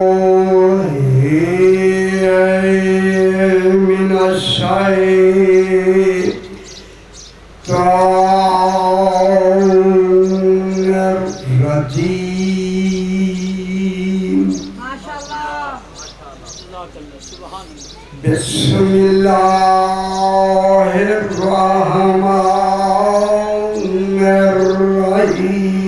बिस्मिल्लाहिर्रहमानिर्रहीम।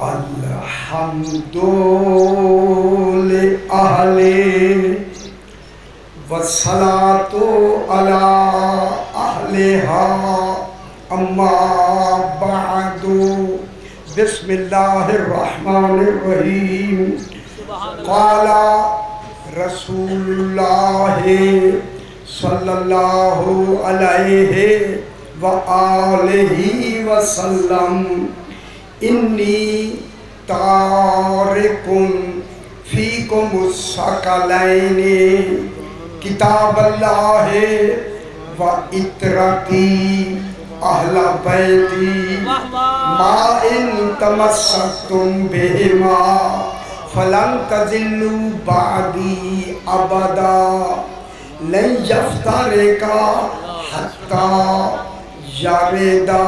अल्हम्दुलिल्लाहि वस्सलातु अला अहलिहा अम्मा बअदु। बिस्मिल्लाहिर्रहमानिर्रहीम। क़ाला रसूलुल्लाहि सल्लल्लाहु अलैहि व आलिहि वसल्लम इन्नी तारिकुन फ़ीकुमुस्सक़लैनि किताबल्लाहि व इतरती अहला बैती मा इन तमस्सकतुम बिहिमा फलन तज़िल्लू बादी अबदा लन यफ्तरिका हत्ता यरिदा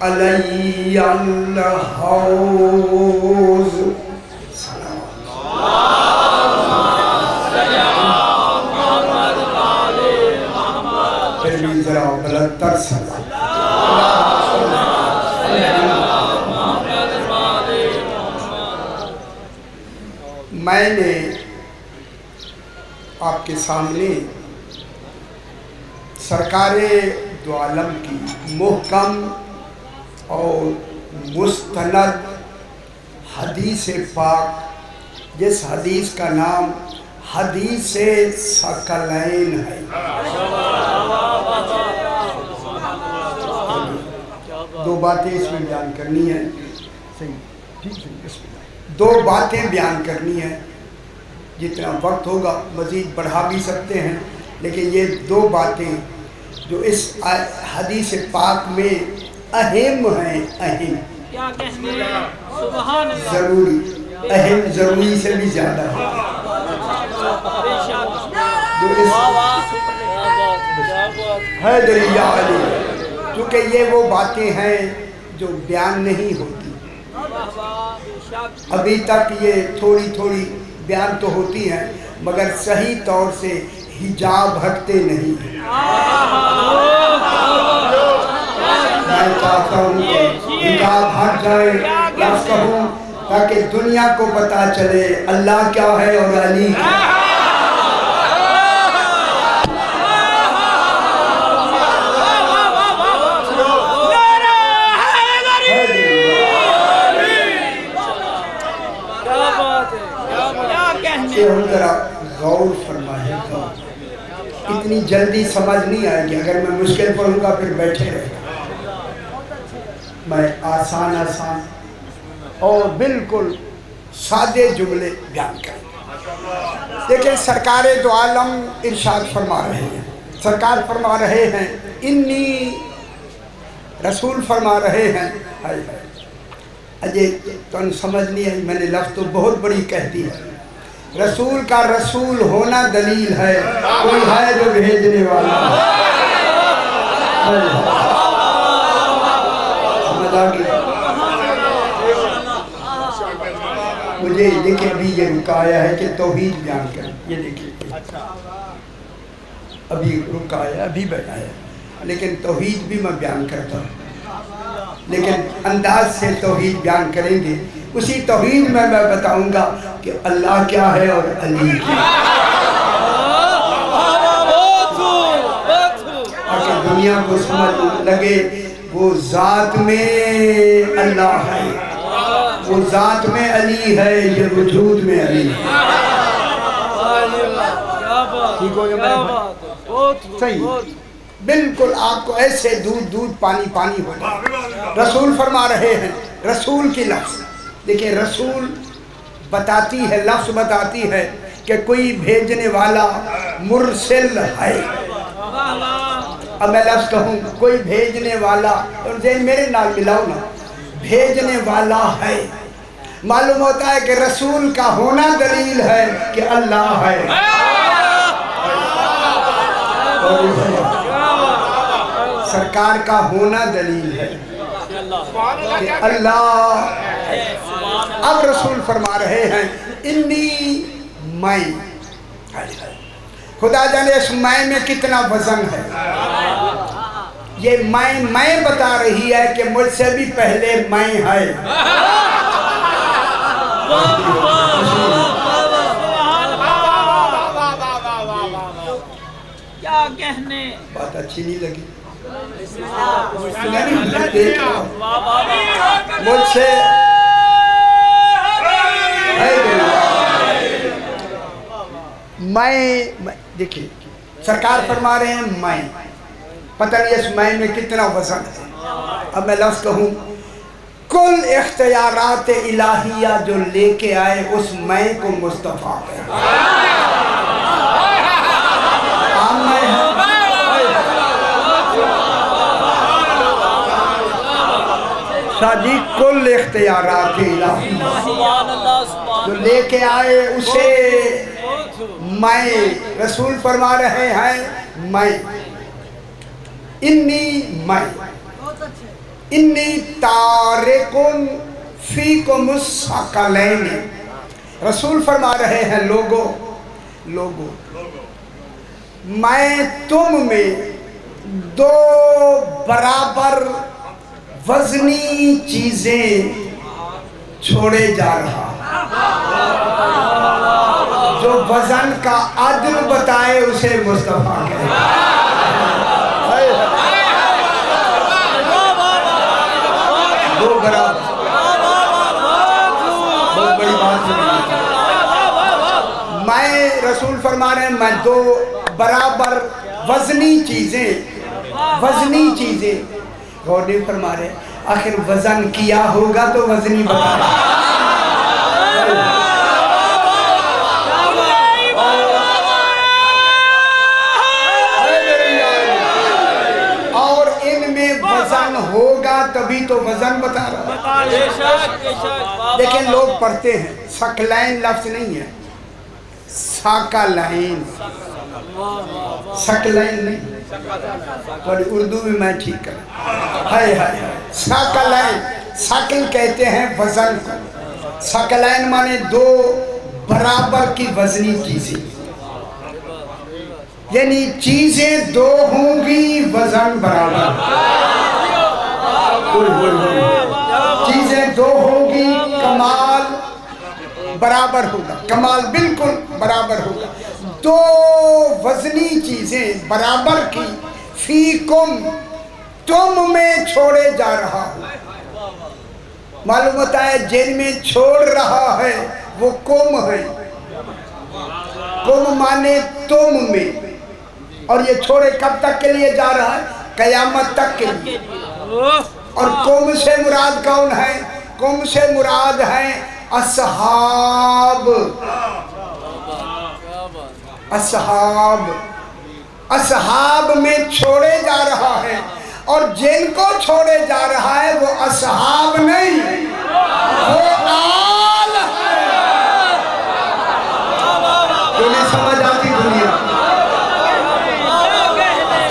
अलैयल हौज़। फिर भी जरा बलंतर सलाम। मैंने आपके सामने सरकारे दो आलम की मुहकम और मुस्तनद हदीस पाक, जिस हदीस का नाम हदीस सकलैन है, दो बातें इसमें बयान करनी है। सही, ठीक है। दो बातें बयान करनी है, जितना वक्त होगा मज़ीद बढ़ा भी सकते हैं, लेकिन ये दो बातें जो इस हदीस पाक में अहम हैं, अहम ज़रूरी, अहम ज़रूरी से भी ज़्यादा है। हैदरिया अली, क्योंकि ये वो बातें हैं जो बयान नहीं होती। अभी तक ये थोड़ी थोड़ी बयान तो होती हैं, मगर सही तौर से हिजाब हटते नहीं। मैं चाहता हूँ कि हिजाब हट जाए, लफ्ज़ कहूँ, ताकि दुनिया को पता चले अल्लाह क्या है और अली क्या है। हम जरा गौर फरमाइएगा, इतनी जल्दी समझ नहीं आएगी। अगर मैं मुश्किल पढ़ूंगा फिर बैठे रहेगा। मैं आसान आसान और बिल्कुल सादे जुमले बयान करूँगा। देखिए, सरकारे दो आलम इरशाद फरमा रहे हैं, सरकार फरमा रहे हैं, इन्नी रसूल फरमा रहे हैं। अजय तो समझ नहीं आई, मैंने लफ्ज़ तो बहुत बड़ी कह दी है। रसूल का रसूल होना दलील है, कोई है जो भेजने वाला है। मुझे देखिए, अभी ये रुकाया है कि तौहीद बयान करें। ये देखिए, अभी रुकाया, अभी बैठाया, लेकिन तौहीद भी मैं बयान करता हूँ, लेकिन अंदाज से तौहीद बयान करेंगे। उसी तौहीद में मैं बताऊंगा कि अल्लाह क्या है और अली क्या है, ताकि दुनिया को समझ लगे वो ज़ात में अल्लाह है, वो ज़ात में अली है, ये वजूद में अली है। ठीक हो गया? सही, बिल्कुल आपको ऐसे दूध दूध पानी पानी हो जाए। रसूल फरमा रहे हैं, रसूल की लफ्ज़ देखिए, रसूल बताती है, लफ्ज़ बताती है कि कोई भेजने वाला मुरसिल है। अब मैं लफ्ज़ कहूँ कोई भेजने वाला, और जैन मेरे नाल मिलाओ ना, भेजने वाला है। मालूम होता है कि रसूल का होना दलील है कि अल्लाह है। सरकार का होना दलील है कि अल्लाह। अब रसूल फरमा रहे हैं इन्नी मैं, खुदा जाने इस मैं में कितना वजन है। ये मैं बता रही है कि मुझसे भी पहले मैं है। क्या कहने, बात अच्छी नहीं लगी मुझसे मैं देखिए सरकार फरमा रहे हैं मैं, पता नहीं इस मैं में कितना वजन है। अब मैं लफ्ज़ कहूँ, कुल इख्तियारात इलाहिया जो लेके आए उस मैं को मुस्तफ़ा शादी। कुल इख्तियारात इलाहिया जो लेके आए उसे मैं, रसूल फरमा रहे हैं मैं, मैं इन्नी तारिकुन फीकुम सकलैन। रसूल फरमा रहे हैं लोगों मैं तुम में दो बराबर वजनी चीजें छोड़े जा रहा। जो वजन का अदल बताए उसे मुस्तफा कहते। दो बराबर, बहुत बड़ी बात है। मैं रसूल फरमा रहे हैं मैं दो बराबर वजनी चीजें गौर नहीं फरमा रहे। आखिर वजन किया होगा तो वजनी बता। और इनमें वजन होगा तभी तो वजन बता रहा है। लेकिन लोग पढ़ते हैं सकलैन लफ्ज नहीं है, साकलैन, सकलैन नहीं। थोड़ी उर्दू में मैं ठीक कर है। सकलैन, सकल कहते हैं वजन को। सकलैन माने दो बराबर की वजनी चीजें, यानी चीजें दो होंगी वजन बराबर। चीजें दो होंगी कमाल बराबर होगा, कमाल बिल्कुल बराबर होगा। दो वजनी चीजें बराबर की फीकुम तुम में छोड़े जा रहा हूं। मालूम होता है जिनमें छोड़ रहा है वो कुम है। कुम माने तुम में, और ये छोड़े कब तक के लिए जा रहा है? कयामत तक के लिए। और कुम से मुराद कौन है? कुम से मुराद है असहाब। असहाब, असहाब में छोड़े जा रहा है, और जिनको छोड़े जा रहा है वो असहाब नहीं, वो आल है। तो नहीं समझ आती दुनिया?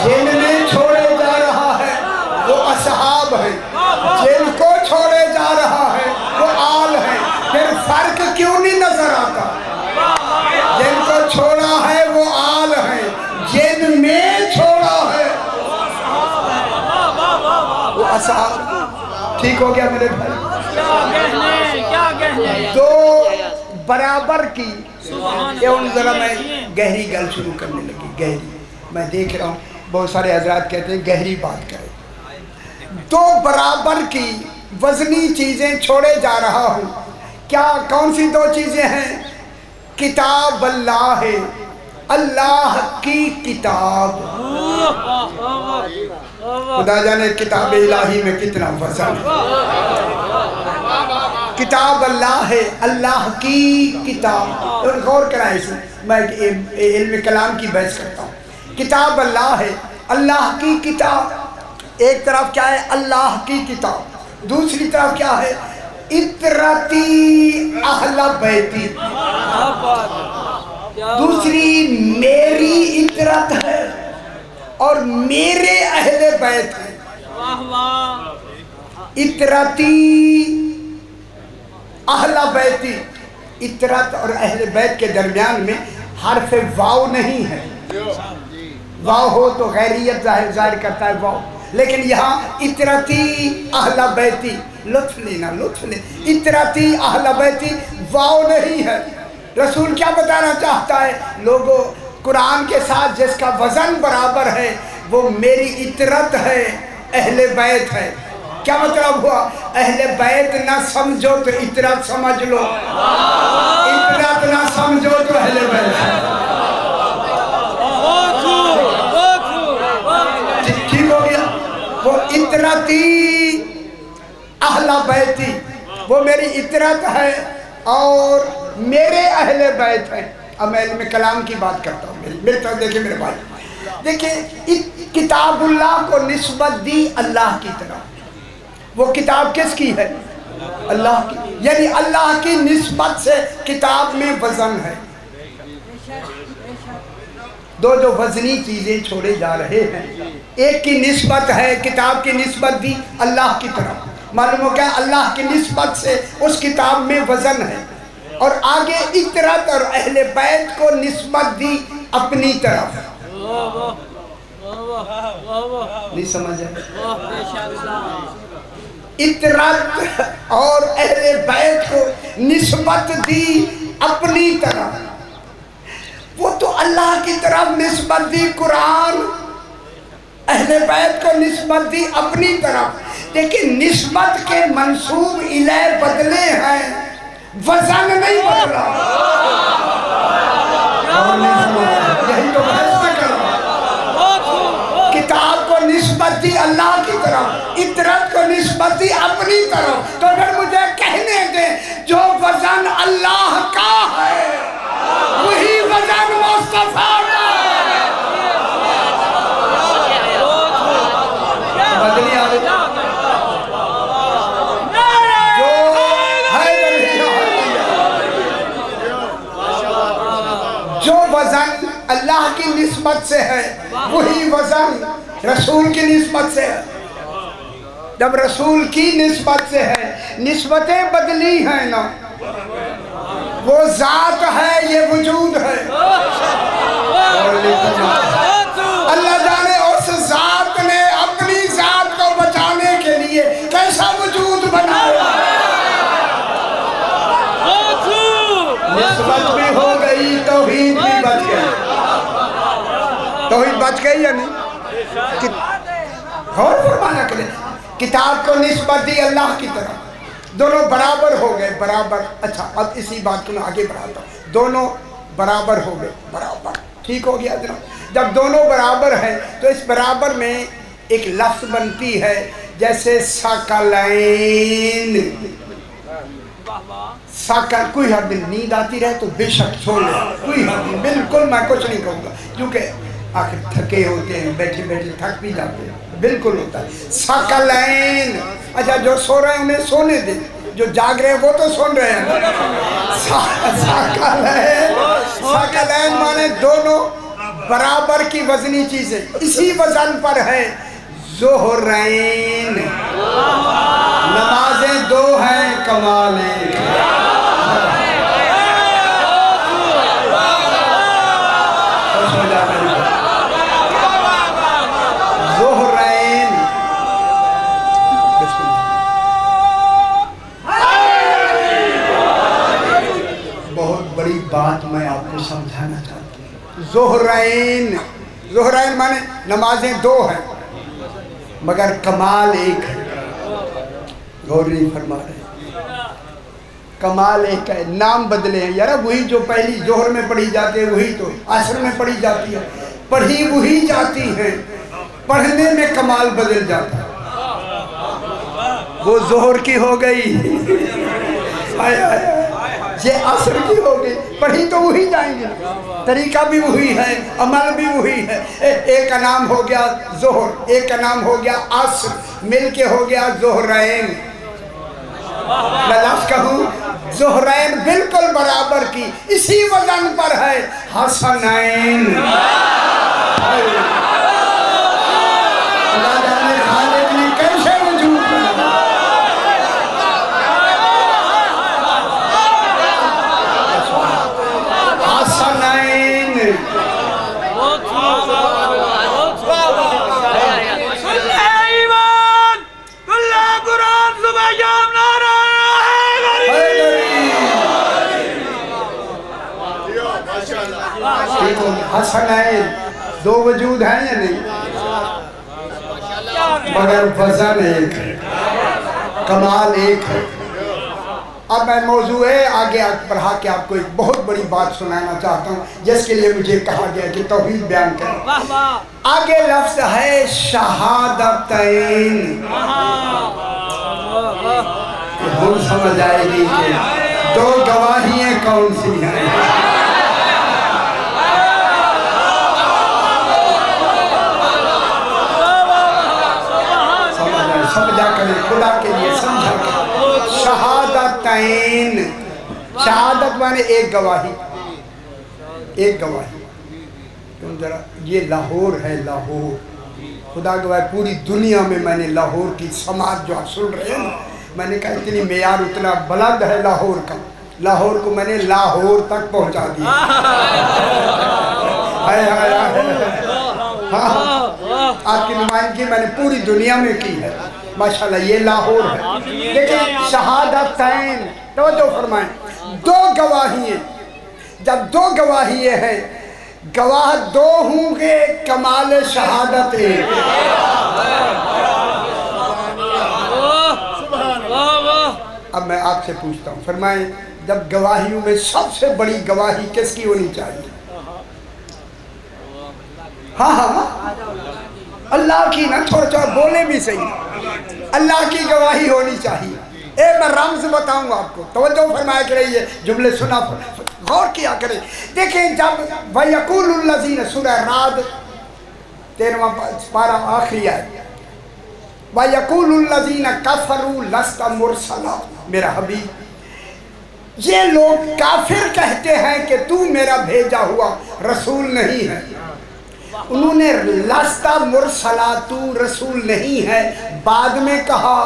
जिनमें छोड़े जा रहा है वो असहाब है, जिनको छोड़े जा रहा है वो आल है। फिर फर्क क्यों नहीं नजर आता? जिनको छोड़ा है वो आल है, जिनमें छोड़ा है वो असहाब। ठीक हो गया मेरे भाई? क्या कहने दो बराबर की। जरा मैं गहरी गल शुरू करने लगी। गहरी, मैं देख रहा हूँ बहुत सारे हजरात कहते हैं गहरी बात करें। दो बराबर की वजनी चीजें छोड़े जा रहा हूँ। क्या, कौन सी दो चीजें हैं? किताब अल्लाह है, अल्लाह की किताब। खुदा जाने किताब इलाही में कितना वजन है। किताब अल्लाह है, अल्लाह की किताब। और गौर कराएं इसमें, मैं इल्म कलाम की बहस करता हूँ। किताब अल्लाह है, अल्लाह की किताब। एक तरफ क्या है? अल्लाह की किताब, दूसरी तरफ क्या है? इतरती अहला बैती। दूसरी मेरी इतरत है और मेरे अहले बैत है। इतरती अहला बैती, इतरत और अहले बैत के दरमियान में हर्फ वाव नहीं है। वाव हो तो गैरियत जाहिर करता है वाव, लेकिन यहाँ इतरती अहला बैती, लुत्फ लेना, लुत्फ ले। इतरती अहला बैती वाव नहीं है। रसूल क्या बताना चाहता है? लोगों, कुरान के साथ जिसका वजन बराबर है वो मेरी इतरत है, अहले बैत है। क्या मतलब हुआ? अहले बैत ना समझो तो इतरत समझ लो, इतरत ना समझो तो अहले बैत। ठीक हो गया? वो इतरती अहला बैती, वो मेरी इतरत है और मेरे अहले बैत हैं। अब मैं इल्म कलाम की बात करता हूँ। मेरे तरफ देखिए मेरे भाई, देखिए किताबुल्लाह को निस्बत दी अल्लाह की तरफ। वो किताब किसकी है? अल्लाह की। यानी अल्लाह की निस्बत से किताब में वजन है। दो जो वजनी चीज़ें छोड़े जा रहे हैं, एक की निस्बत है, किताब की निस्बत दी अल्लाह की तरफ। मालूम हो क्या? अल्लाह की निस्बत से उस किताब में वजन है। और आगे इतरत और अहले बैत को निस्बत दी अपनी तरफ। नहीं समझ आया? इतरत और अहले बैत को निस्बत दी अपनी तरफ। वो तो अल्लाह की तरफ निस्बत दी कुरान, अहले बैत को निस्बत दी अपनी तरफ, लेकिन निस्बत के मंसूब इलैह बदले हैं, वजन नहीं बदला। यही तो बहस में कर रहा हूं। किताब को निस्बत दी अल्लाह की तरफ, इतरत को निस्बत दी अपनी तरफ। तो अगर मुझे कहने दे जो वजन अल्लाह का है वही वजन मुस्तफा का है। बदली आ रही वजन अल्लाह की निस्बत से है वही वजन रसूल की निस्बत से है। जब रसूल की निस्बत से है, निस्बतें बदली हैं ना, वो जात है, ये वजूद है। अल्लाह जाने उस जात ने अपनी जात को बचाने के लिए कैसा वजूद बनाया। निस्बत भी हो गई, तौहीद भी बच गई। तौहीद बच गई या नहीं? गौर फरमाना के लिए किताब को निस्बत दी अल्लाह की तरफ, दोनों बराबर हो गए, बराबर। अच्छा, अब इसी बात को मैं आगे बढ़ाता हूँ। दोनों बराबर हो गए, बराबर, ठीक हो गया जनाब। जब दोनों बराबर हैं तो इस बराबर में एक लफ्ज़ बनती है, जैसे सकलैन। साकल, कोई हर दिन नींद आती रहे तो बेशक सो ले, कोई हर दिन, बिल्कुल मैं कुछ नहीं कहूँगा, क्योंकि आखिर थके होते हैं, बैठे बैठे थक भी जाते हैं, बिल्कुल होता है। सकलैन, अच्छा जो सो रहे हैं उन्हें सोने दे, जो जाग रहे हैं वो तो सुन रहे हैं। सकलैन माने दोनों बराबर की वजनी चीजें, इसी वजन पर है ज़ुहरैन। नमाजें दो हैं, कमाले ज़ुहरैन। बहुत बड़ी बात मैं आपको समझाना चाहता हूँ। ज़ुहरैन, ज़ुहरैन माने नमाजें दो हैं मगर कमाल एक है। गौर नहीं फरमा रहे, कमाल एक है, नाम बदले हैं। यार वही जो पहली जोहर में पढ़ी जाती है वही तो असर में पढ़ी जाती है, पढ़ी वही जाती है, पढ़ने में कमाल बदल जाता है। वो जोहर की हो गई, ये असर की हो गई, पढ़ी तो वही जाएंगे, तरीका भी वही है, अमल भी वही है। एक का नाम हो गया जोहर, एक का नाम हो गया असर, मिल के हो गया ज़ुहरैन। मैं लफ्ज़ कहूँ ज़ुहरैन बिल्कुल बराबर की इसी वजन पर है हसनैन। खुदा जाने खालिक ने कैसे वजूद बनाया। हसनैन हसनैन दो वजूद हैं या नहीं, मगर वजन एक है, कमाल एक है। अब मैं मौजूए आगे बढ़ा के आपको एक बहुत बड़ी बात सुनाना चाहता हूँ, जिसके लिए मुझे कहा गया कि तौहीद बयान करें। आगे लफ्ज़ है शहादतैन। हम समझ आएगी कि दो गवाहियाँ कौन सी हैं। समझा करें, खुदा के लिए समझा करें। शहादतैन, शहादत माने एक गवाही, एक गवाही। तुम जरा ये लाहौर है, लाहौर खुदा गवाह पूरी दुनिया में मैंने लाहौर की समाज जो आप सुन रहे हैं ना, मैंने कहा इतनी मेयार उतना बुलंद है लाहौर का, लाहौर को मैंने लाहौर तक पहुंचा दिया। आपकी नुमाइंदगी मैंने पूरी दुनिया में की है माशाल्लाह। ये लाहौर है। लेकिन शहादतैन तवज्जो फरमाएं, दो गवाहियाँ, जब दो गवाहियाँ हैं, गवाह दो होंगे, कमाल शहादत एक। अब मैं आपसे पूछता हूँ, फरमाएं जब गवाहियों में सबसे बड़ी गवाही किसकी होनी चाहिए? हाँ हाँ अल्लाह की ना, थोड़ा थोड़ा बोले भी सही, अल्लाह की गवाही होनी चाहिए। मैं रम्ज बताऊंगा आपको, तवज्जो फरमाया करिए, जुमले सुना गौर किया करें। देखें जब वयकुलुल्लज़ीन, सूरह राद 13वां पारा आखिरी है, वयकुलुल्लज़ीन कफ़रू लस्त मुरसला, मेरा हबीब ये लोग काफिर कहते हैं कि तू मेरा भेजा हुआ रसूल नहीं है। उन्होंने लस्ता मुरसला, तू रसूल नहीं है बाद में कहा,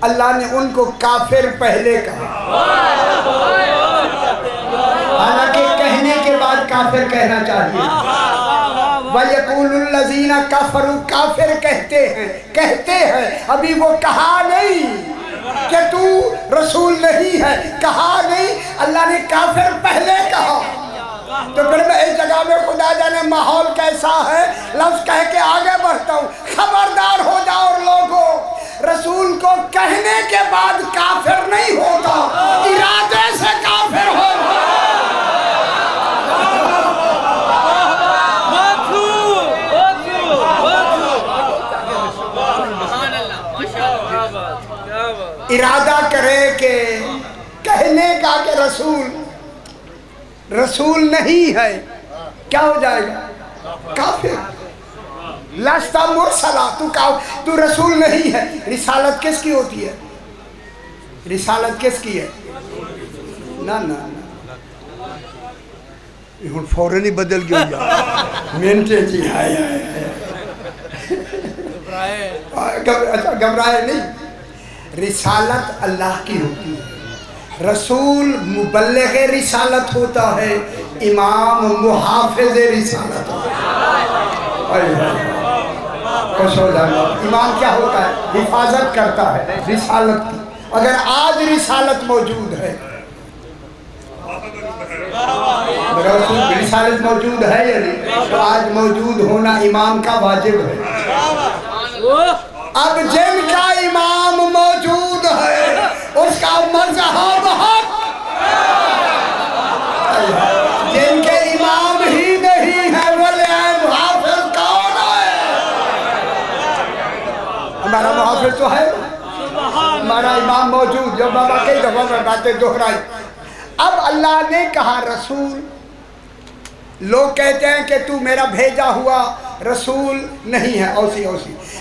अल्लाह ने उनको काफिर पहले कहा। हालांकि कहने के बाद काफिर कहना चाहिए। वयकुलुल्लज़ीना कफ़रू, काफिर कहते हैं, अभी वो कहा नहीं कि तू रसूल नहीं है, कहा नहीं, अल्लाह ने काफिर पहले कहा। तो फिर मैं इस जगह में खुदा जाने माहौल कैसा है, लफ्ज़ कह के आगे बढ़ता हूँ, खबरदार हो जाओ लोगों, रसूल को कहने के बाद काफिर नहीं होता, इरादे से काफिर होगा। इरादा करे कि कहने का कि रसूल नहीं है, क्या हो जाएगा? काफिर। लस्ता मुरसला, तू रसूल नहीं है। रिसालत किसकी होती है? रिसालत किसकी है? ना ना ना, फौरन ही बदल गया मिनटे जी। अच्छा घबराए नहीं, रिसालत अल्लाह की होती है, रसूल मुबल्लिग रिसालत होता है, इमाम मुहाफिज रिसालत होता है। खुश हो जाना, इमाम क्या होता है? हिफाजत करता है रिसालत की। अगर आज रिसालत मौजूद है, रिसालत मौजूद है या नहीं, तो आज मौजूद होना इमाम का वाजिब है। अब जिनका इमाम मौजूद है उसका मज़हब हक, जिनके इमाम ही नहीं है बोले मुहाफिज कौन है? हमारा मुहाफिज तो है, हमारा इमाम मौजूद, जो बाबा कई दफा में बातें दोहराई। अब अल्लाह ने कहा रसूल, लोग कहते हैं कि तू मेरा भेजा हुआ रसूल नहीं है, औसी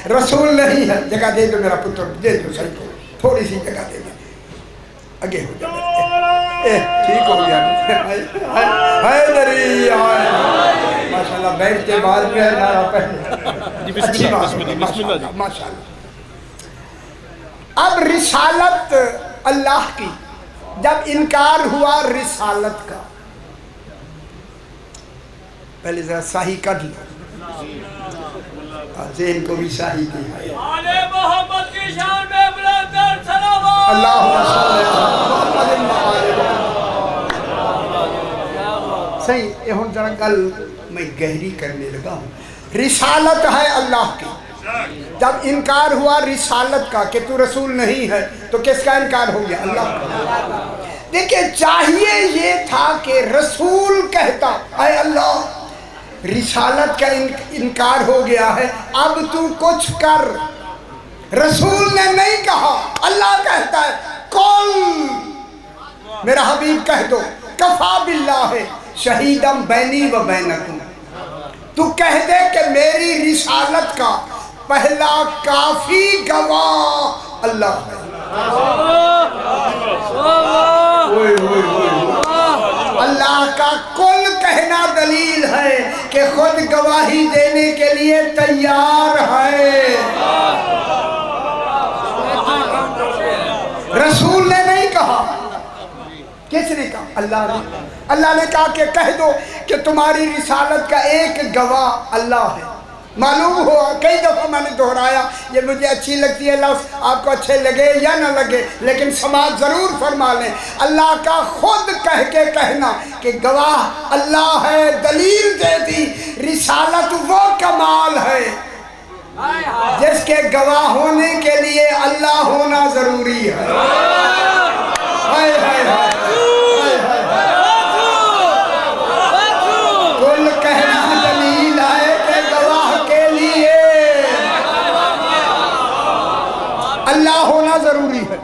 रसूल नहीं है, जगह दे दो मेरा पुत्र, दे दो सही को, थोड़ी सी जगह दे दो। आगे हो जा। ठीक हो गया। हैदरी माशाल्लाह, बैठते बाद में है नारा पहले। अच्छी बात, माशाल्लाह। अब रिसालत अल्लाह की जब इनकार हुआ रिसालत का, पहले जरा शाही कर लो, ज़हन को भी शाही की सही। ये हम जरा गल मैं गहरी करने लगा हूँ। रिसालत है अल्लाह की। जब इनकार हुआ रिसालत का कि तू रसूल नहीं है, तो किसका इनकार हो गया? अल्लाह का। देखिए, चाहिए ये था कि रसूल कहता है अल्लाह, रिसालत का इनकार हो गया है, अब तू कुछ कर। रसूल ने नहीं कहा, अल्लाह कहता है कौल, मेरा हबीब कह दो, कफा बिल्लाह शहीदम बैनी व बैनकुम, तू कह दे कि मेरी रिसालत का पहला काफी गवाह अल्लाह है। अल्लाह का कुल कहना दलील है कि खुद गवाही देने के लिए तैयार है। रसूल ने नहीं कहा, किसने कहा? अल्लाह ने। अल्लाह ने कहा कि कह दो कि तुम्हारी रिसालत का एक गवाह अल्लाह है। मालूम हुआ, कई दफ़ा मैंने दोहराया, ये मुझे अच्छी लगती है लफ्ज़, आपको अच्छे लगे या ना लगे, लेकिन समाज ज़रूर फरमा लें। अल्लाह का खुद कह के कहना कि गवाह अल्लाह है, दलील दे दी। रिसालत वो कमाल है जिसके गवाह होने के लिए अल्लाह होना ज़रूरी है। हाय हाय हाय, कुल कहना दलील है कि गवाह के लिए अल्लाह होना जरूरी है।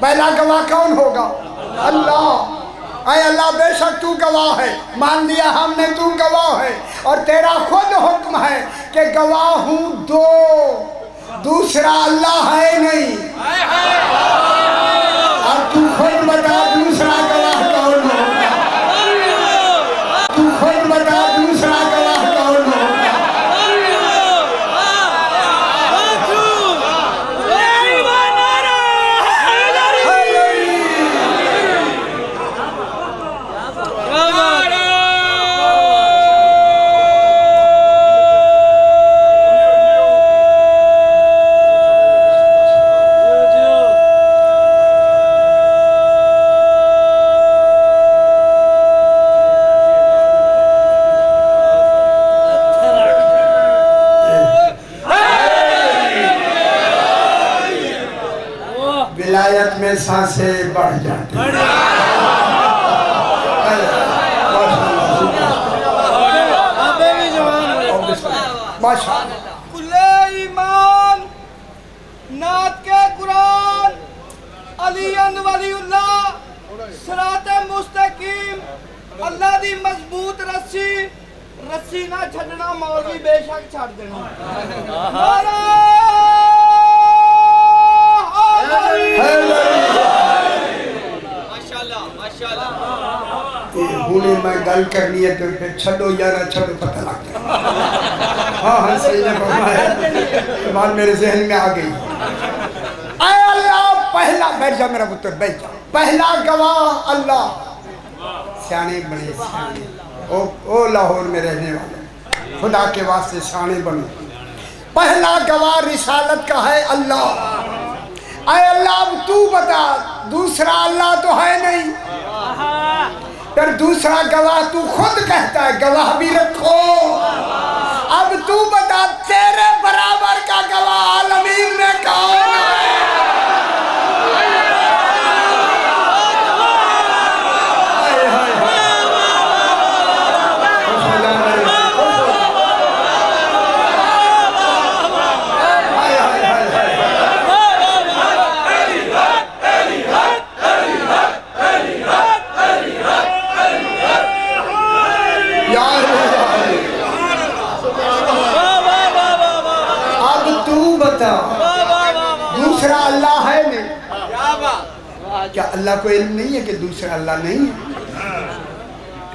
पहला गवाह कौन होगा? अल्लाह। अय अल्लाह, बेशक तू गवाह है, मान लिया हमने तू गवाह है, और तेरा खुद हुक्म है कि गवाह हूं दो, दूसरा अल्लाह है नहीं। अब तू खुद बता दूसरा गवाह कौन होगा? तू खुद बता दूसरा गवाह कौन होगा? विलायत में सांसें बढ़ जाती हैं। कुल्ले ईमान नात के कुरान अली वलीउल्लाह सिराते मुस्तकीम अल्लाह दी मजबूत रस्सी, रस्सी ना छड़ना मौलवी बेशक छड़ देना। हुने मैं गल करनी है तो फिर छड़ो या ना छड़ो पता लग गया। हाँ हाँ सही ने फरमाया, बात मेरे जहन में आ गई। आए अल्लाह पहला, बैठ जा मेरा पुत्र बैठ जा, पहला गवाह अल्लाह। सियाने बने सियाने, ओ लाहौर में रहने वाले, खुदा के वास्ते सियाने बनो। पहला गवाह रिसालत का है अल्लाह। आए अल्लाह, अब तू बता, दूसरा अल्लाह तो है नहीं, फिर दूसरा गवाह तू खुद कहता है, गवाह भी रखो। अब तू बता, तेरे बराबर का गवाह आलमीन में कौन है? क्या अल्लाह को इल्म नहीं है कि दूसरा अल्लाह नहीं है?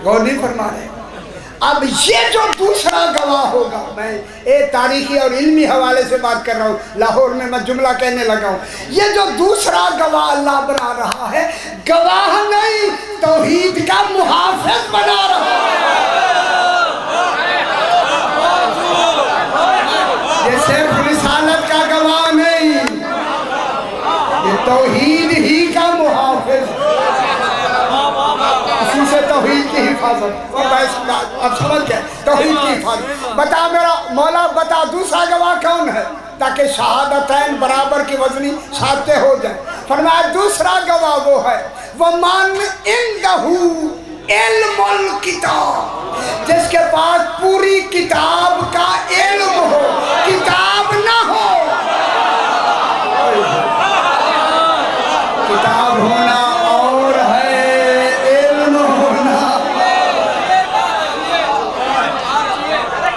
गौर नहीं फरमा रहे। अब ये जो दूसरा गवाह होगा, मैं एक तारीखी और इल्मी हवाले से बात कर रहा हूँ, लाहौर में मैं जुमला कहने लगा हूँ। ये जो दूसरा गवाह अल्लाह बना रहा है, गवाह नहीं तौहीद का मुहाफिज बना रहा है। ये सिर्फ रिसालत का गवाह नहीं, ये तौहीद ही का मुहाफिज, इसी से तौहीद की हिफाजत। अब समझ गए तौहीद की हिफाजत। बता मेरा मौला, बता दूसरा गवाह कौन है, ताकि शहादतैन बराबर की वजनी शहादतें हो जाए। फरमाया दूसरा गवाह वो है वमन इंदहू इल्मुल किताब, जिसके पास पूरी किताब का इल्म हो, किताब ना हो। किताब होना और है, इल्म होना।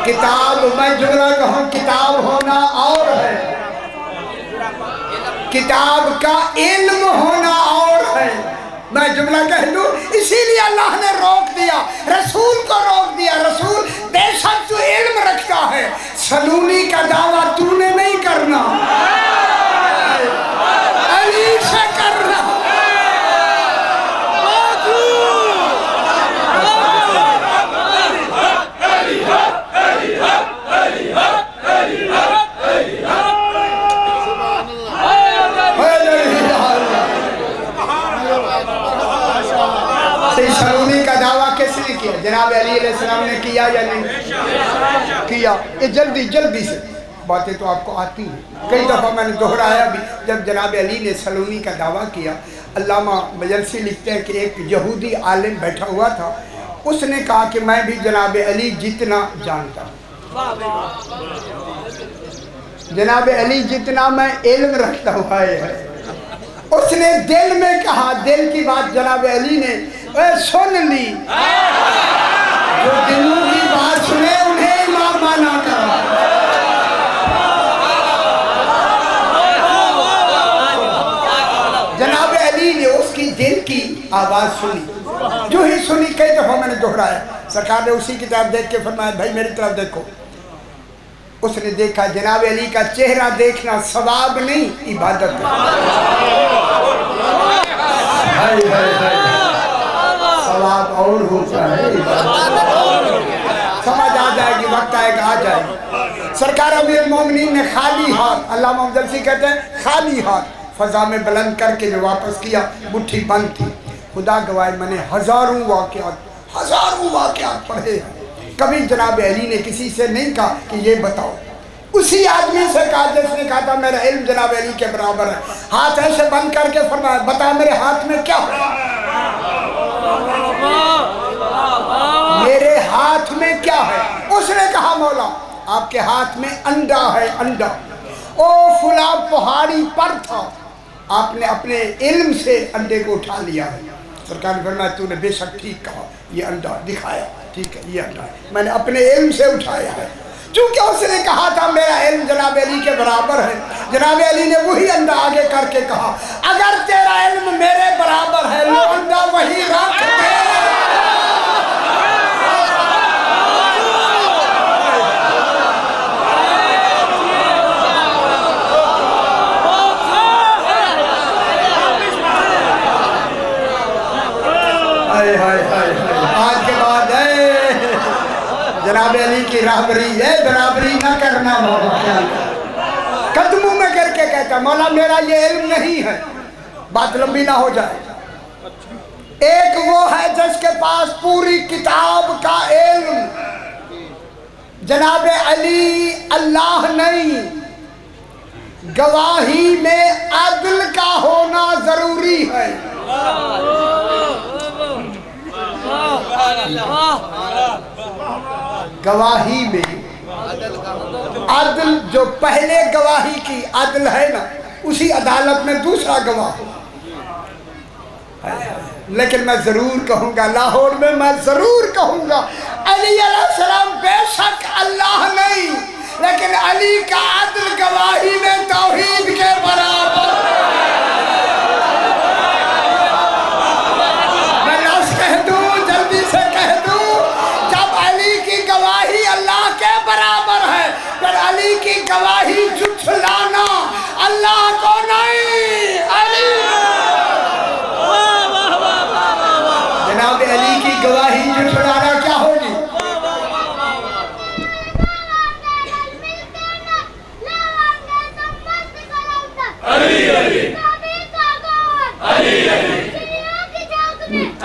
किताब, मैं जुमला कहूँ, किताब होना और है, किताब का इल्म होना और है। मैं जुमला कह दूं, इसीलिए अल्लाह ने रोक दिया, रसूल को रोक दिया। रसूल बेशक तू इल्म रखता है, सलूनी का दावा तूने नहीं करना, अली से करना। सलूनी का दावा किसने किया? जनाब अली अलैहिस्सलाम ने किया या नहीं किया? ये जल्दी जल्दी से बातें तो आपको आती हैं, कई दफ़ा मैंने दोहराया भी। जब जनाब अली ने सलूनी का दावा किया, अल्लामा मजलसी लिखते हैं कि एक यहूदी आलिम बैठा हुआ था, उसने कहा कि मैं भी जनाब अली जितना जानता हूँ, जनाब अली जितना मैं इल्म रखता हूँ है। उसने दिल में कहा, दिल की बात जनाब अली ने सुन ली। जो दिलों की बात सुने उन्हें इमाम माना करा। जनाब अली ने उसकी दिल की आवाज सुनी, जो ही सुनी, कई दफा मैंने दोहराया। सरकार ने उसी की तरफ देख के फरमाया, भाई मेरी तरफ देखो। उसने देखा, जनाब अली का चेहरा देखना सवाब नहीं, इबादत है। सवाब और होता है, समझ आ जाएगी, वक्त आएगा आ जाएगी। सरकार अमीर मोमिनीन ने खाली हाथ, अल्लामा मजलसी कहते हैं खाली हाथ फजा में बुलंद करके जो वापस किया, मुट्ठी बंद थी। खुदा गवाह, मैंने हजारों वाक़यात पढ़े हैं। कभी जनाब अली ने किसी से नहीं कहा कि ये बताओ, उसी आदमी से कहा जिसने कहा था मेरा इल्म जनाब अली के बराबर है। हाथ ऐसे बंद करके फरमाया, बता मेरे हाथ में क्या है? मेरे हाथ में क्या है? उसने कहा, मौला आपके हाथ में अंडा है, अंडा। ओ फुला पहाड़ी पर था, आपने अपने इल्म से अंडे को उठा लिया है। सरकार ने फरमाया, तूने बेशक ठीक कहा, ये अंडा दिखाया, ठीक है ये अंडा है, मैंने अपने इल्म से उठाया है। चूंकि उसने कहा था मेरा इल्म जनाब अली के बराबर है, जनाब अली ने वही अंडा आगे करके कहा, अगर तेरा इल्म मेरे बराबर है, वो अंडा वही रख दे। आज के बाद जनाब अली की राहबरी है, बराबरी ना करना। मौला कदमों में करके कहता, मौला मेरा ये इल्म नहीं है, बात लंबी ना हो जाए। एक वो है जिसके पास पूरी किताब का इल्म, जनाब अली अल्लाह नहीं। गवाही में अदल का होना जरूरी है। गवाही में अदल, जो पहले गवाही की अदल है ना, उसी अदालत में दूसरा गवाह। लेकिन मैं जरूर कहूंगा, लाहौर में मैं जरूर कहूंगा, अली अलैहिस्सलाम बेशक अल्लाह नहीं, लेकिन अली का अदल गवाही में तौहीद के बराबर।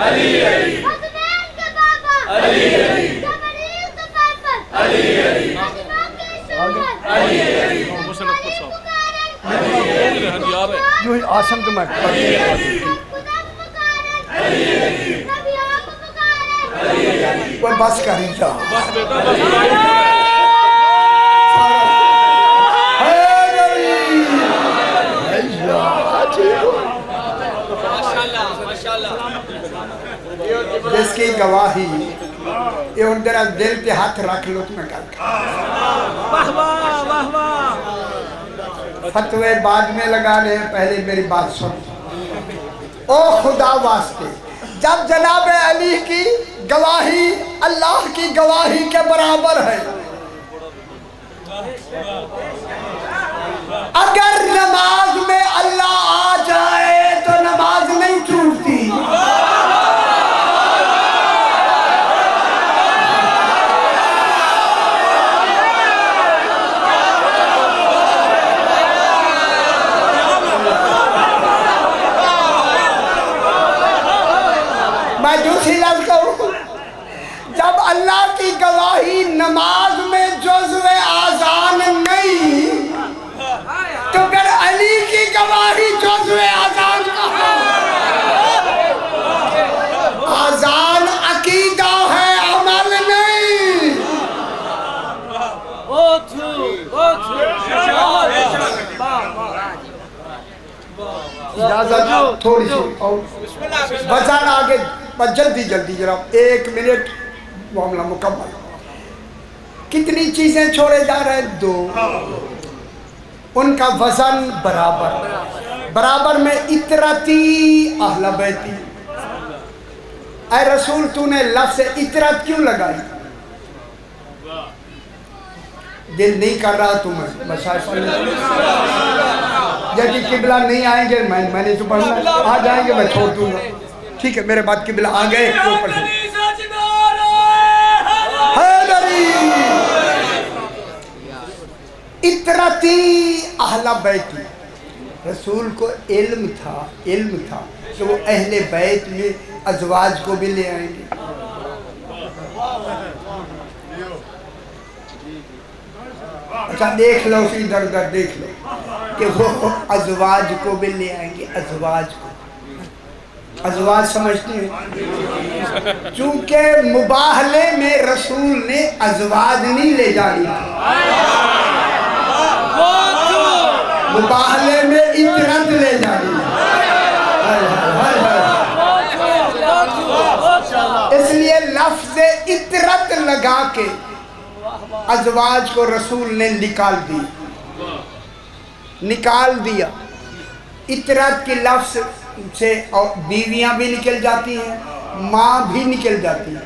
उस्मान के पापा, जबरील के पापा, फातिमा के शोहर, यूं ही आसन तो मैं खुदा को पुकारे, नबियों को पुकारे। कोई बस कर जा। जिसकी गवाही ये उन तेरा दिल पे हाथ रख लो तो मैं कर वाह वाह वाह वाह। फतवे बाद में लगाने हैं, पहले मेरी बात सुन। ओ खुदा वास्ते, जब जनाब अली की गवाही अल्लाह की गवाही के बराबर है, अगर नमाज में अल्लाह आ जाए तो नमाज नहीं टूटती। मैं दूसरी लफ्ज़ कहूं, जब अल्लाह की गवाही नमाज में जुज़्वे आज़ान नहीं, तो फिर अली की गवाही जुज़्वे आज़ान कहाँ? आज़ान अकीदा है, अमल नहीं। इजाज़त थोड़ी सी और वज़न आगे, बस जल्दी जल्दी जरा 1 मिनट मामला मुकम्मल। कितनी चीजें छोड़े जा रहे हैं? 2। उनका वजन बराबर, बराबर में इतरती अहले बैती। ऐ रसूल, तूने लफ्ज़ इतरत क्यों लगाई? दिल नहीं कर रहा तुम्हें, बस यदि किबला नहीं आएंगे, मैंने तो पढ़ना, आ जाएंगे मैं छोड़ दूंगा। ठीक है, मेरे बाद किबला आ गए तो पढ़। इतरती अहला बैती, रसूल को इल्म था कि वो अहले बैत में अज़वाज को भी ले आएंगे। अच्छा देख लो, इधर उधर देख लो कि वो अज़वाज को भी ले आएंगे। अज़वाज को, अज़वाज समझते हैं? चूंकि मुबाहले में रसूल ने अज़वाज नहीं ले जानी, मुबाहले में इतरत ले जानी। इसलिए लफ्ज़ इतरत लगा के अज़वाज को रसूल ने निकाल दिया। इतरत के लफ्ज़ से और बीवियां भी निकल जाती हैं, माँ भी निकल जाती है।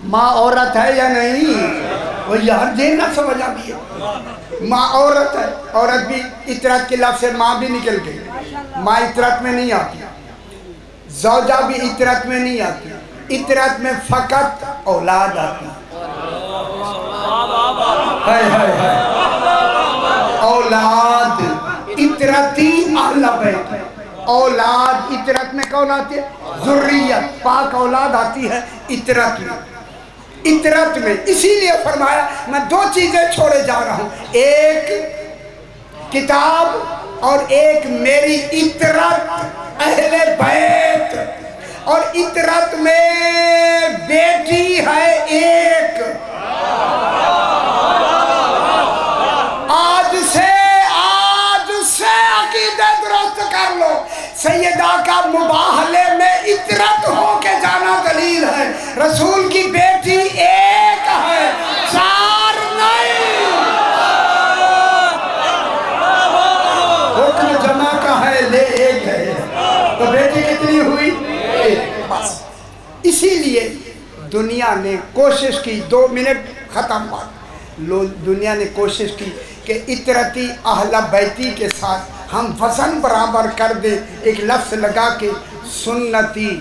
माँ औरत है या नहीं? वो यार देर ना समझ आती है। माँ औरत है, औरत भी इतरत के लफ्ज़ से माँ भी निकल गई। माँ इतरत में नहीं आती, ज़ौजा भी इतरत में नहीं आती। इतरत में फ़कत औलाद आती है। औलाद इतरती अहले बैत, औलाद इतरत में कौन आती है? ज़ुर्रियत, पाक औलाद आती है इतरत में। इसीलिए फरमाया मैं 2 चीजें छोड़े जा रहा हूं, एक किताब और एक मेरी इतरत अहले बैत। और इतरत में बेटी है एक। आज से अकीदे दुरुस्त कर लो। सैयदा का मुबाहले में इतरत हो के जाना दलील है। रसूल की बेटी एक है, 4 नहीं। हुक्म जमा का है, ले एक है, तो बेटी कितनी हुई? बस। इसीलिए दुनिया ने कोशिश की, 2 मिनट खत्म बात। दुनिया ने कोशिश की कि इतरती अहले बैती के साथ हम वज़न बराबर कर दे, एक लफ्ज़ लगा के सुन्नती।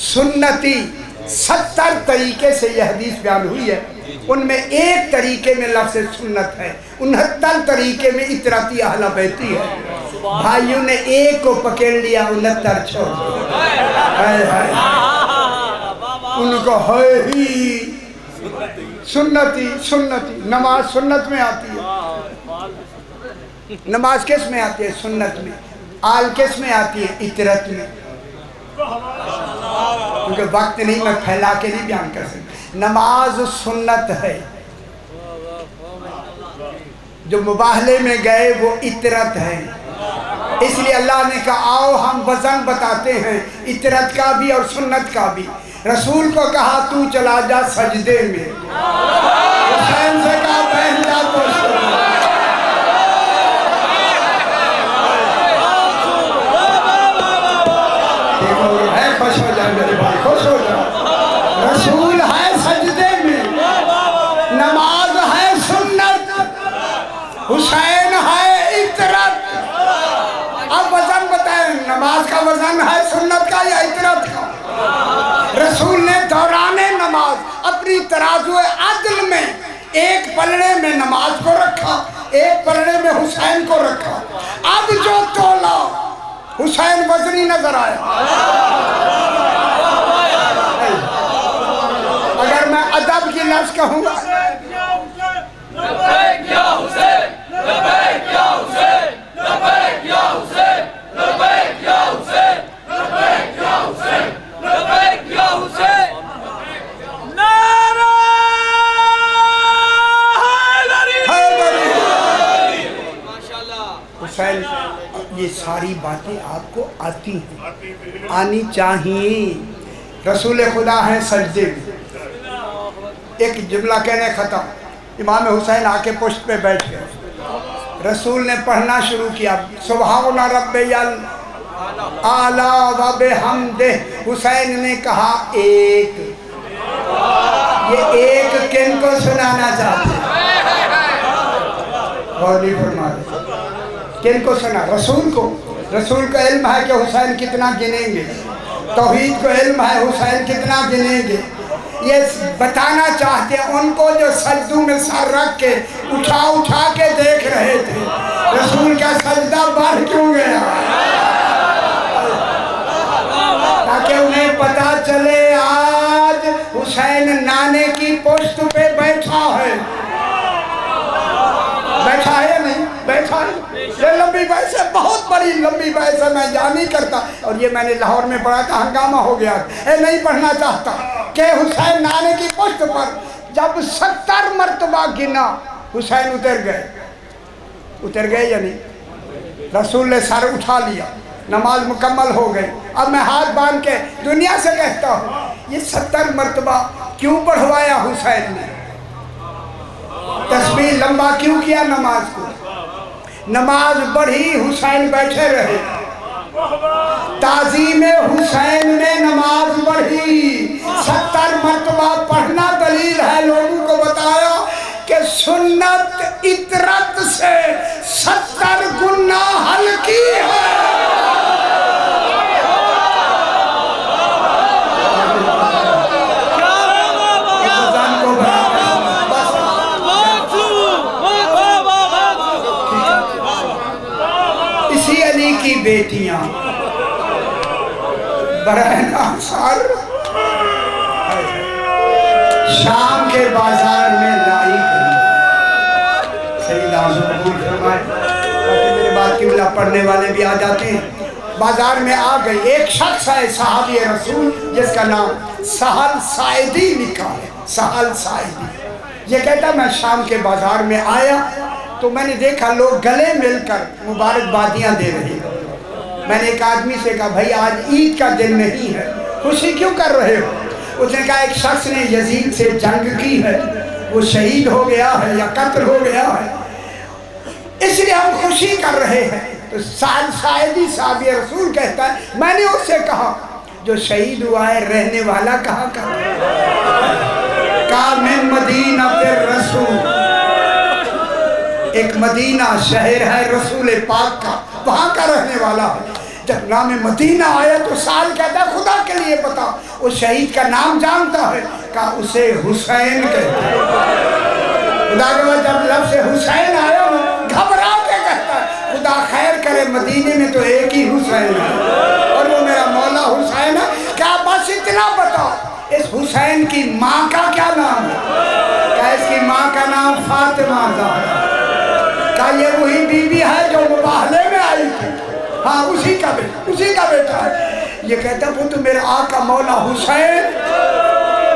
सुन्नती 70 तरीके से यह हदीस बयान हुई है। उनमें एक तरीके में लफ्ज़ सुन्नत है, 69 तरीके में इतराती अहला बहती है। भाइयों ने एक को पकड़ लिया, 69 छोड़ उनको है ही सुन्नती सुन्नती। नमाज सुन्नत में आती है, नमाज किस में आती है? सुन्नत में। आल किस में आती है? इतरत में। क्योंकि वक्त नहीं, मैं फैला के नहीं बयान कर सकता। नमाज सुन्नत है, जो मुबाहले में गए वो इतरत है। इसलिए अल्लाह ने कहा आओ हम वजन बताते हैं, इतरत का भी और सुन्नत का भी। रसूल को कहा तू चला जा सजदे में, हुसैन से कहा बैठ जा तो है। खुश हो जाए मेरे भाई, खुश हो जाए। रसूल है सजदे में, नमाज है सुन्नत, हुसैन है इतरत। अब वजन बताएं, नमाज का वजन है सुन्नत का या इतरत का? रसूल ने दौराने नमाज अपनी तराजू अदल में एक पलड़े में नमाज को रखा, एक पलड़े में हुसैन को रखा। अब जो तोला हुसैन वजनी नजर आया। अगर मैं अदब की लफ्ज कहूँगा, हुसैन, ये सारी बातें आपको आती हैं, आनी चाहिए। रसूल खुदा है सजदे में। एक जुमला कहने ख़त्म, इमाम हुसैन आके पुष्ट पे बैठ गए। रसूल ने पढ़ना शुरू किया, सुभान रब्बियल आला व बिहम्दे। हुसैन ने कहा एक। ये एक किन को सुनाना चाहते हैं? किन को सुना? रसूल को। रसूल को इल्म है कि हुसैन कितना गिनेंगे, तौहीद को इल्म है हुसैन कितना गिनेंगे। ये बताना चाहते हैं उनको जो सजदू में सर रख के उठा उठा के देख रहे थे, रसूल का सजदा बढ़ क्यों गया? ताकि उन्हें पता चले आज हुसैन नाने की पोस्ट पे बैठा है। बैठा है या नहीं? बैठा है। ये लंबी बहस है, बहुत बड़ी लंबी बहस है, मैं जा नहीं करता। और ये मैंने लाहौर में पढ़ा था, हंगामा हो गया। नहीं पढ़ना चाहता कि हुसैन नाने की पोस्ट पर जब 70 मरतबा गिना, हुसैन उतर गए। उतर गए या नहीं? रसूल ने सर उठा लिया, नमाज मुकम्मल हो गई। अब मैं हाथ बांध के दुनिया से कहता हूँ, ये 70 मरतबा क्यों बढ़वाया हुसैन ने? तस्बीह लंबा क्यों किया नमाज को? नमाज बढ़ी, हुसैन बैठे रहे। ताज़ीम हुसैन में नमाज बढ़ी। 70 मरतबा पढ़ना दलील है। लोगों को बताया कि सुन्नत इतरत से 70 गुना हल्की है। की बेटियां बरहन अंसार शाम के बाजार में लाई गई। सही नाम कबूल फरमाए, ताकि मेरे बात की मिला पढ़ने वाले भी आ जाते हैं। बाजार में आ गई, एक शख्स है सहाबी रसूल जिसका नाम सहल साइदी लिखा है। सहल साइदी ये कहता, मैं शाम के बाजार में आया तो मैंने देखा लोग गले मिलकर मुबारकबादियाँ दे रहे हैं। मैंने एक आदमी से कहा, भाई आज ईद का दिन नहीं है, खुशी क्यों कर रहे हो? उसने कहा, एक शख्स ने यजीद से जंग की है, वो शहीद हो गया है या कत्ल हो गया है, इसलिए हम खुशी कर रहे हैं। तो साइदी साहब रसूल कहता है, मैंने उससे कहा जो शहीद हुआ है रहने वाला कहाँ का? कहा मैं मदीना फिर रसूल, एक मदीना शहर है रसूल पाक का, वहाँ का रहने वाला है। जब नाम मदीना आया तो साल कहता है खुदा के लिए बता, वो शहीद का नाम जानता है, का उसे हुसैन कहते हैं। खुदा के बाद जब लफ्ज़ हुसैन आया घबरा के कहता है खुदा खैर करे मदीने में तो एक ही हुसैन है और वो मेरा मौला हुसैन है। क्या बस इतना बताओ इस हुसैन की माँ का क्या नाम है? क्या इसकी माँ का नाम फातिमा ज़हरा? क्या ये वही बीबी है जो मुबाहले में आई थी? हाँ उसी का बेटा है। ये कहता वो तो मेरा आका मौला हुसैन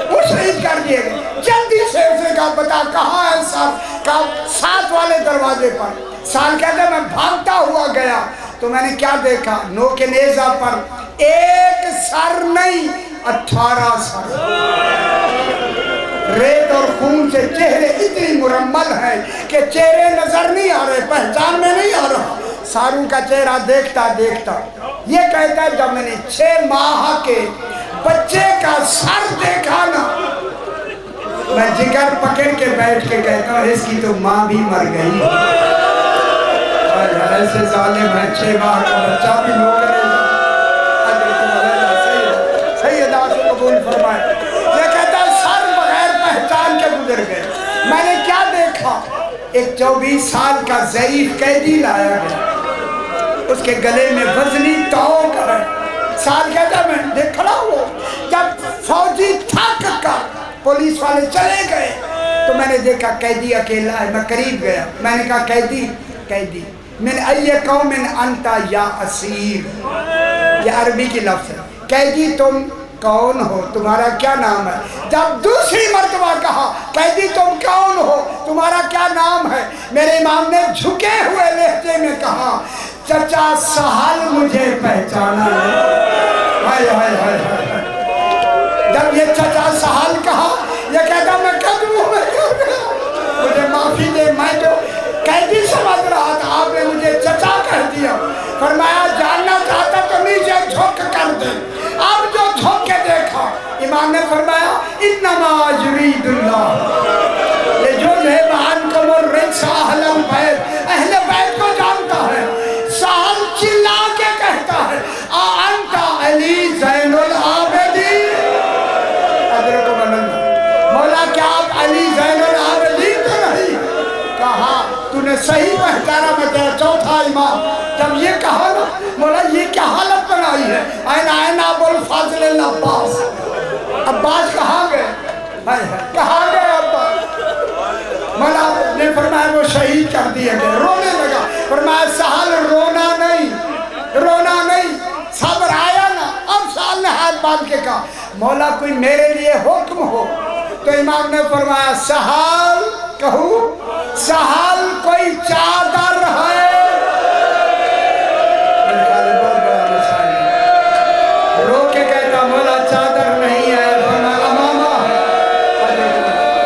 वो शहीद कर दिए गए। जल्दी से उसे कहा बता कहाँ है साल का 7 वाले दरवाजे पर। साल कहता मैं भागता हुआ गया तो मैंने क्या देखा नो के नेजा पर एक सर नहीं 18 सर रेत और खून से चेहरे इतनी मुरम्मल है कि चेहरे नजर नहीं आ रहे पहचान में नहीं आ रहा। सारू का चेहरा देखता देखता ये कहता है जब मैंने 6 माह के बच्चे का सर देखा ना मैं जिगर पकड़ के बैठ के कहता हूँ इसकी तो माँ भी मर गई। ऐसे जालिम है 6 माह का बच्चा भी सही अदा से कबूल फरमाए। ये कहता है सर बगैर पहचान के गुजर गए। मैंने क्या देखा एक 24 साल का ज़ईफ कैदी लाया गया उसके गले में वजनी तोक है। साल कहता मैं देख रहा हूँ जब फौजी थक कर पुलिस वाले चले गए तो मैंने देखा कैदी अकेला है। मैं करीब गया मैंने कहा कैदी मैंने अय्य कौमिन अंता या असीर ये अरबी की लफ्ज़ है। कैदी तुम कौन हो तुम्हारा क्या नाम है? जब दूसरी मर्तबा कहा कैदी तुम कौन हो तुम्हारा क्या नाम है? मेरे इमाम ने झुके हुए लहजे में कहा चचा सहल मुझे पहचाना है। हाय हाय हाय हाय। जब ये चचा सहल कहा ये कहता मैं कदमों में गिर गया मुझे माफी दे मैं तो कैदी समझ रहा था आपने मुझे चचा कह दिया। फरमाया जानना चाहता तो नीचे झुक कर दे। अब जो झुक के देखा इमाम ने फरमाया इन्नमा युरीदुल्लाह ये जो है बहन को वो रिक्शा अहले बैत को जानता है। साल चिल्ला के कहता है अंता अली ज़ैनुल आबिदीन अदरको मनल्लाह मौला क्या आप अली ज़ैनुल आबिदीन तो नहीं? कहा तूने सही पहचाना मैं तेरा चौथा इमाम। जब ये कहा ना मौला ये क्या हालत बनाई है आयन अबुल फाजिल अब्बास। अब्बास कहाँ गए अब्बास? मौला ने फरमाया वो शहीद कर दिए गए। रोने लगा फरमाया साल रोना नहीं सब्र आया ना। अब साल ने हाथ बांध के कहा मौला कोई मेरे लिए हुक्म हो। तो इमाम ने फरमाया सहाल कहूँ सहाल कोई चादर है। रो के कहता मौला चादर नहीं है अमामा है।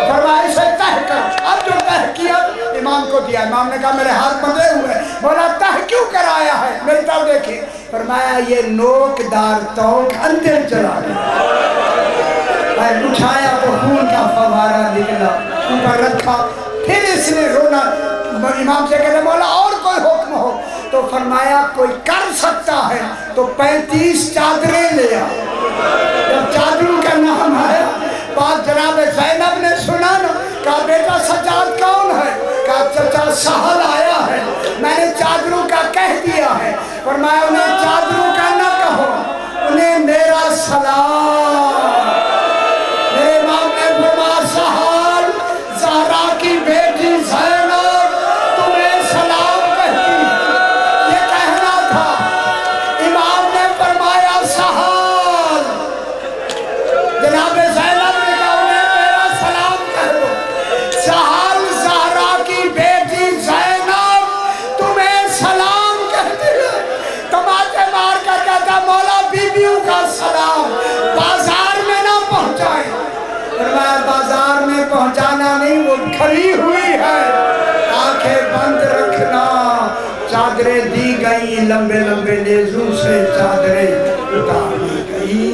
फरमाया इसे तह कर। अब जो तह किया इमाम को दिया। इमाम ने कहा मेरे हाथ बंधे हुए बोला तह क्यों कराया है? मेरी तरफ देखे फरमाया ये नोकदार तोक अंदर चला गया। उठाया तो खून का फवारा निकला ऊपर रखा। फिर इसने रोना इमाम से कहते मौला और कोई हुक्म हो। तो फरमाया कोई कर सकता है तो 35 चादरें ले आ। जब चादरों का नाम है बात जनाब ज़ैनब ने सुना ना कहा बेटा सज्जाद कौन है? कहा चचा सहल आया है मैंने चादरों का कह दिया है। फरमाया उन्हें चादरों का न कहो उन्हें मेरा सलाम। मेरे इमाम ने फरमाया सहल ज़हरा की बेटी ज़ैनब तुम्हें सलाम कहती ये कहना था। इमाम ने फरमाया सहल जनाब ज़ैनब ने कहा उन्हें मेरा सलाम कह दो। सहल ज़हरा की बेटी ज़ैनब तुम्हें सलाम कहती है। तमाचे मार कर कहता मौला बीबियों का सलाम बाजार में ना पहुंचाए। बाजार में पहुंचाना नहीं वो खड़ी हुई है आंखें बंद रखना। चादरें दी गई लंबे लंबे नेज़ों से चादरें उतारी गई।